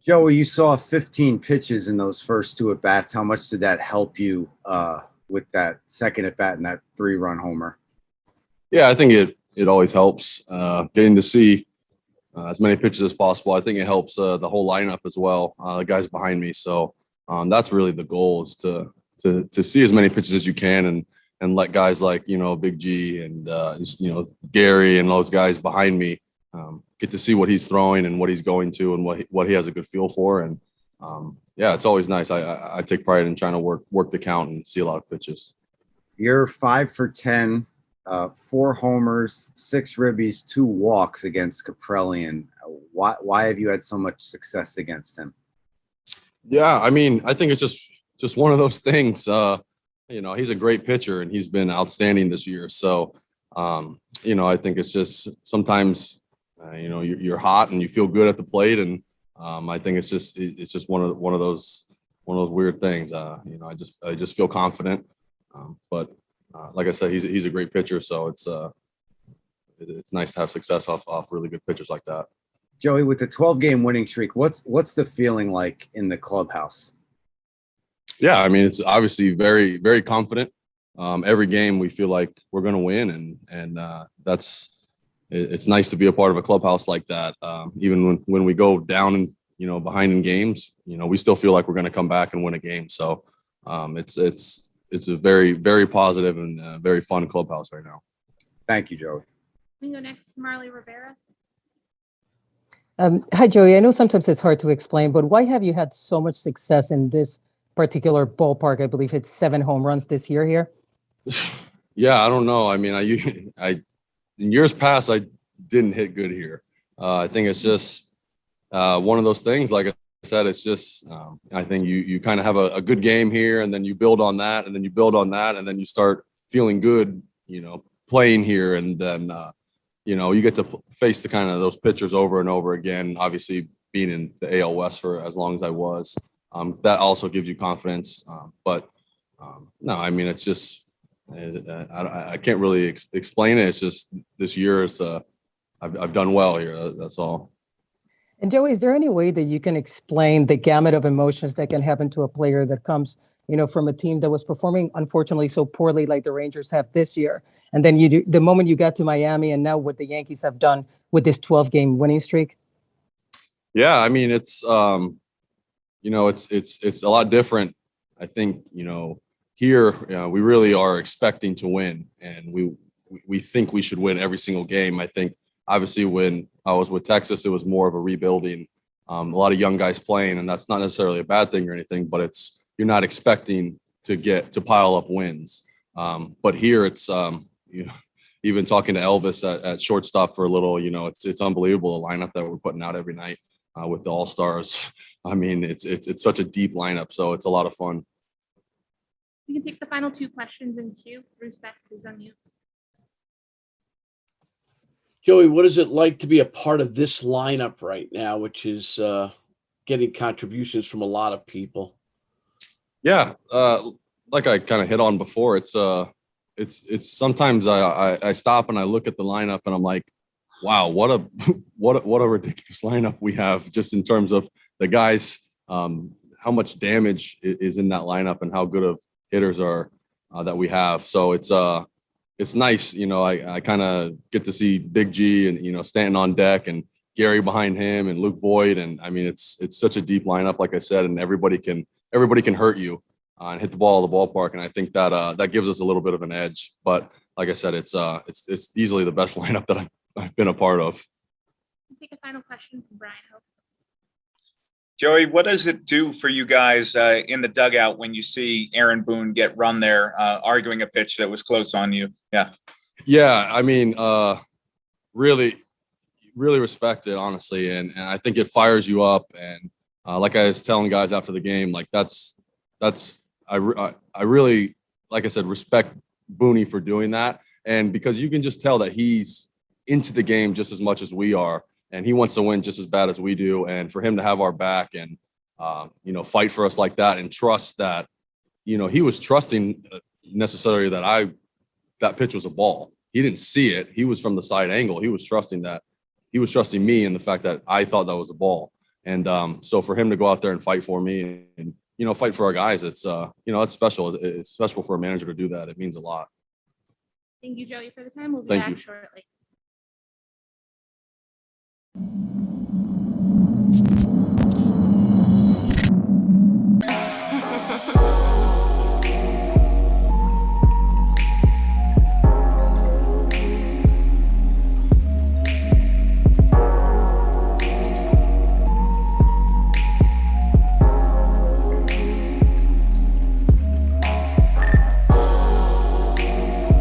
Joey, you saw 15 pitches in those first two at bats. How much did that help you with that second at bat and that 3-run homer? Yeah, I think it always helps getting to see as many pitches as possible. I think it helps the whole lineup as well, the guys behind me. So that's really the goal, is to see as many pitches as you can and let guys like Big G and Gary and those guys behind me get to see what he's throwing and what he's going to and what he has a good feel for. And yeah, it's always nice. I take pride in trying to work the count and see a lot of pitches. You're 5 for 10. 4 homers, 6 ribbies, 2 walks against Kaprelian. Why have you had so much success against him? Yeah, I mean, I think it's just one of those things. He's a great pitcher and he's been outstanding this year. So, I think it's just sometimes, you're hot and you feel good at the plate, and I think it's just one of those weird things. I just feel confident, but. Like I said, he's a great pitcher, so it's nice to have success off really good pitchers like that. Joey, with the 12-game winning streak, what's the feeling like in the clubhouse? Yeah, I mean, it's obviously very, very confident. Every game we feel like we're going to win, and it's nice to be a part of a clubhouse like that. Even when we go down and behind in games, we still feel like we're going to come back and win a game. So it's a very, very positive and very fun clubhouse right now. Thank you, Joey. We go next, Marley Rivera. Hi, Joey. I know sometimes it's hard to explain, but why have you had so much success in this particular ballpark? I believe it's 7 home runs this year here. Yeah, I don't know. I mean, I in years past, I didn't hit good here. I think it's just one of those things. Like I said, it's just I think you kind of have a good game here, and then you build on that, and then you build on that, and then you start feeling good, playing here, and then you get to face the kind of those pitchers over and over again. Obviously, being in the AL West for as long as I was, that also gives you confidence. But no, I mean, it's just I can't really explain it. It's just this year I've done well here. That's all. And Joey, is there any way that you can explain the gamut of emotions that can happen to a player that comes, from a team that was performing, unfortunately, so poorly like the Rangers have this year? And then the moment you got to Miami, and now what the Yankees have done with this 12-game winning streak? Yeah, I mean, it's it's a lot different. I think, here we really are expecting to win, and we think we should win every single game. I think obviously when I was with Texas, it was more of a rebuilding, a lot of young guys playing, and that's not necessarily a bad thing or anything, but you're not expecting to pile up wins. But here it's, even talking to Elvis at shortstop for a little, it's unbelievable the lineup that we're putting out every night with the All-Stars. I mean, it's such a deep lineup, so it's a lot of fun. You can take the final 2 questions in queue. Bruce, back is on you. Joey, what is it like to be a part of this lineup right now, which is getting contributions from a lot of people? Yeah, like I kind of hit on before, it's sometimes I stop and I look at the lineup and I'm like, wow, what a ridiculous lineup we have, just in terms of the guys, how much damage is in that lineup and how good of hitters are that we have. So it's nice, I kind of get to see Big G and, Stanton on deck, and Gary behind him, and Luke Boyd. And I mean, it's such a deep lineup, like I said, and everybody can hurt you and hit the ball at the ballpark. And I think that gives us a little bit of an edge. But like I said, it's easily the best lineup that I've been a part of. Take a final question from Brian Hope. Joey, what does it do for you guys in the dugout when you see Aaron Boone get run there, arguing a pitch that was close on you? Yeah, I mean, really, really respect it, honestly, and I think it fires you up. And like I was telling guys after the game, like I really, like I said, respect Booney for doing that, and because you can just tell that he's into the game just as much as we are. And he wants to win just as bad as we do. And for him to have our back and, fight for us like that, and trust that, he was trusting necessarily that pitch was a ball. He didn't see it. He was from the side angle. He was trusting me in the fact that I thought that was a ball. And so for him to go out there and fight for me and, you know, fight for our guys, it's, you know, it's special. It's special for a manager to do that. It means a lot. Thank you, Joey, for the time. We'll be Thank back you. shortly.